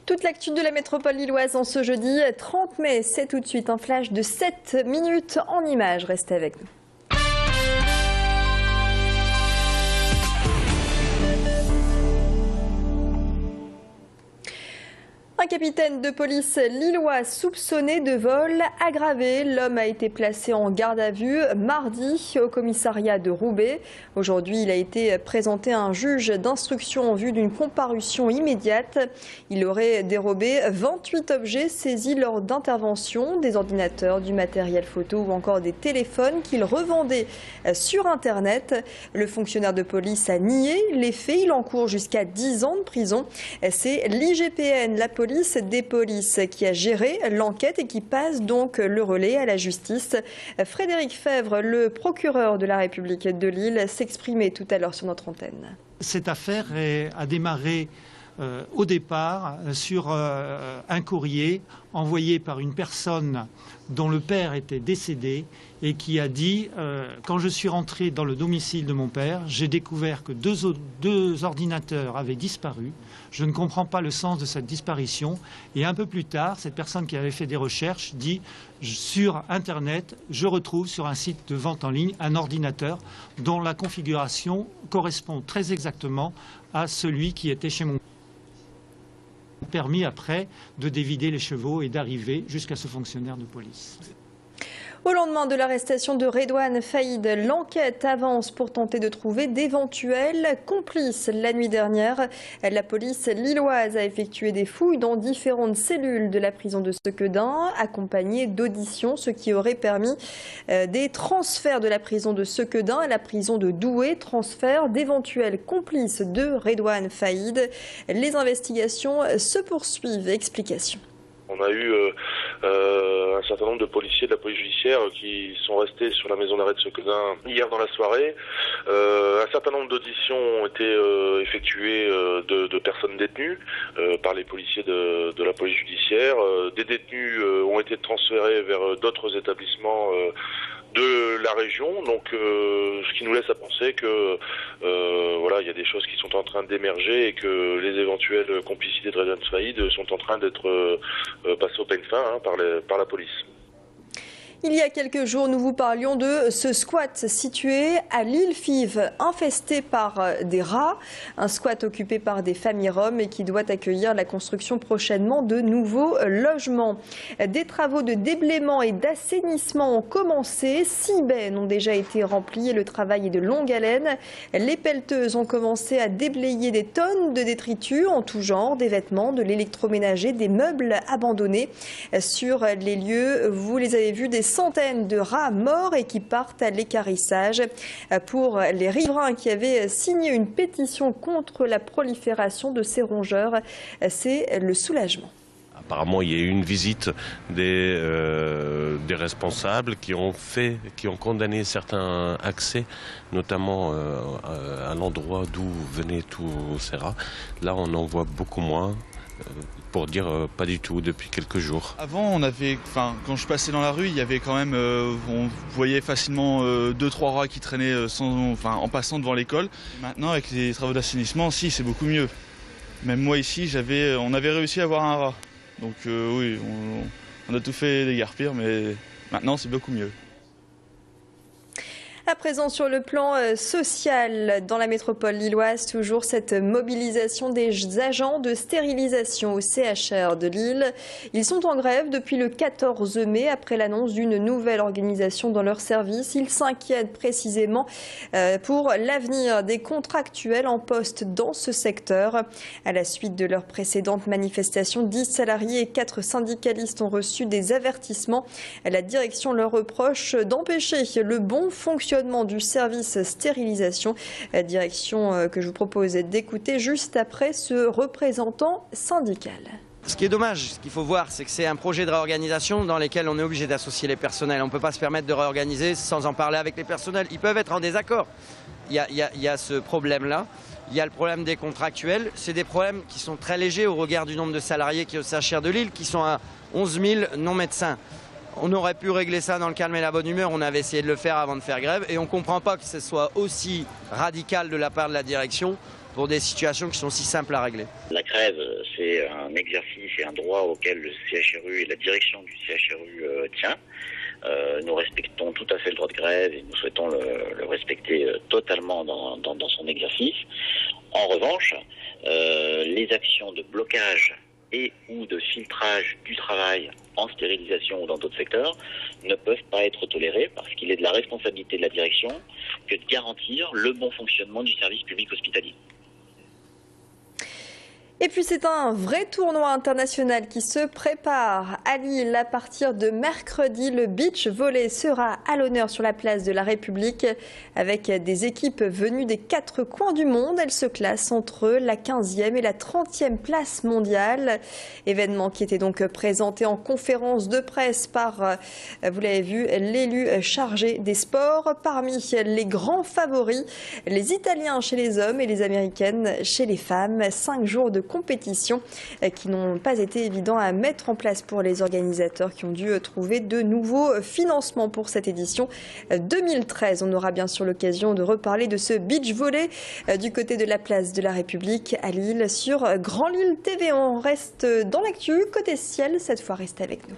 Toute l'actu de la métropole lilloise en ce jeudi 30 mai, c'est tout de suite un flash de 7 minutes en images. Restez avec nous. Un capitaine de police lillois soupçonné de vol aggravé. L'homme a été placé en garde à vue mardi au commissariat de Roubaix. Aujourd'hui, il a été présenté à un juge d'instruction en vue d'une comparution immédiate. Il aurait dérobé 28 objets saisis lors d'interventions, des ordinateurs, du matériel photo ou encore des téléphones qu'il revendait sur Internet. Le fonctionnaire de police a nié les faits. Il encourt jusqu'à 10 ans de prison. C'est l'IGPN, la police des polices, qui a géré l'enquête et qui passe donc le relais à la justice. Frédéric Fèvre, le procureur de la République de Lille, s'exprimait tout à l'heure sur notre antenne. Cette affaire a démarré au départ sur un courrier envoyé par une personne dont le père était décédé et qui a dit quand je suis rentré dans le domicile de mon père, j'ai découvert que deux ordinateurs avaient disparu. Je ne comprends pas le sens de cette disparition. Et un peu plus tard, cette personne qui avait fait des recherches dit sur Internet, je retrouve sur un site de vente en ligne un ordinateur dont la configuration correspond très exactement à celui qui était chez mon père. Permis après de dévider les chevaux et d'arriver jusqu'à ce fonctionnaire de police. Au lendemain de l'arrestation de Redouane Faïd, l'enquête avance pour tenter de trouver d'éventuels complices. La nuit dernière, la police lilloise a effectué des fouilles dans différentes cellules de la prison de Sequedin, accompagnées d'auditions, ce qui aurait permis des transferts de la prison de Sequedin à la prison de Douai, transfert d'éventuels complices de Redouane Faïd. Les investigations se poursuivent. Explication. On a eu un certain nombre de policiers de la police judiciaire qui sont restés sur la maison d'arrêt de Sequedin hier dans la soirée. Un certain nombre d'auditions ont été effectuées de personnes détenues par les policiers de la police judiciaire. Des détenus ont été transférés vers d'autres établissements de la région, donc ce qui nous laisse à penser que voilà, il y a des choses qui sont en train d'émerger et que les éventuelles complicités de Redouane Faïd sont en train d'être passées au peigne fin par la police. Il y a quelques jours, nous vous parlions de ce squat situé à l'île Fives, infesté par des rats. Un squat occupé par des familles roms et qui doit accueillir la construction prochainement de nouveaux logements. Des travaux de déblaiement et d'assainissement ont commencé. 6 bennes ont déjà été remplies et le travail est de longue haleine. Les pelleteuses ont commencé à déblayer des tonnes de détritus en tout genre, des vêtements, de l'électroménager, des meubles abandonnés. Sur les lieux, vous les avez vus, des centaines de rats morts et qui partent à l'équarrissage. Pour les riverains qui avaient signé une pétition contre la prolifération de ces rongeurs, c'est le soulagement. Apparemment, il y a eu une visite des responsables qui ont condamné certains accès, notamment à l'endroit d'où venaient tous ces rats. Là, on en voit beaucoup moins. Pour dire pas du tout depuis quelques jours. Avant, quand je passais dans la rue, il y avait quand même, on voyait facilement 2-3 rats qui traînaient en passant devant l'école. Maintenant, avec les travaux d'assainissement, si, c'est beaucoup mieux. Même moi ici, on avait réussi à avoir un rat. Donc oui, on a tout fait déguerpir, mais maintenant c'est beaucoup mieux. À présent, sur le plan social, dans la métropole lilloise, toujours cette mobilisation des agents de stérilisation au CHR de Lille. Ils sont en grève depuis le 14 mai, après l'annonce d'une nouvelle organisation dans leur service. Ils s'inquiètent précisément pour l'avenir des contractuels en poste dans ce secteur. À la suite de leur précédente manifestation, 10 salariés et 4 syndicalistes ont reçu des avertissements. La direction leur reproche d'empêcher le bon fonctionnement du service stérilisation, direction que je vous propose d'écouter juste après ce représentant syndical. Ce qui est dommage, ce qu'il faut voir, c'est que c'est un projet de réorganisation dans lequel on est obligé d'associer les personnels. On ne peut pas se permettre de réorganiser sans en parler avec les personnels. Ils peuvent être en désaccord. Il y a ce problème-là. Il y a le problème des contractuels. C'est des problèmes qui sont très légers au regard du nombre de salariés qui est au CHR de Lille, qui sont à 11 000 non-médecins. On aurait pu régler ça dans le calme et la bonne humeur, on avait essayé de le faire avant de faire grève et on ne comprend pas que ce soit aussi radical de la part de la direction pour des situations qui sont si simples à régler. La grève, c'est un exercice et un droit auquel le CHRU et la direction du CHRU tient. Nous respectons tout à fait le droit de grève et nous souhaitons le respecter totalement dans son exercice. En revanche, les actions de blocage et ou de filtrage du travail en stérilisation ou dans d'autres secteurs ne peuvent pas être tolérées parce qu'il est de la responsabilité de la direction que de garantir le bon fonctionnement du service public hospitalier. Et puis c'est un vrai tournoi international qui se prépare à Lille. À partir de mercredi, le beach volley sera à l'honneur sur la place de la République avec des équipes venues des 4 coins du monde. Elles se classent entre la 15e et la 30e place mondiale. Événement qui était donc présenté en conférence de presse par, vous l'avez vu, l'élu chargé des sports. Parmi les grands favoris, les Italiens chez les hommes et les Américaines chez les femmes. 5 jours de compétition qui n'ont pas été évidents à mettre en place pour les organisateurs qui ont dû trouver de nouveaux financements pour cette édition 2013. On aura bien sûr l'occasion de reparler de ce beach volley du côté de la place de la République à Lille sur Grand Lille TV. On reste dans l'actu côté ciel, cette fois restez avec nous.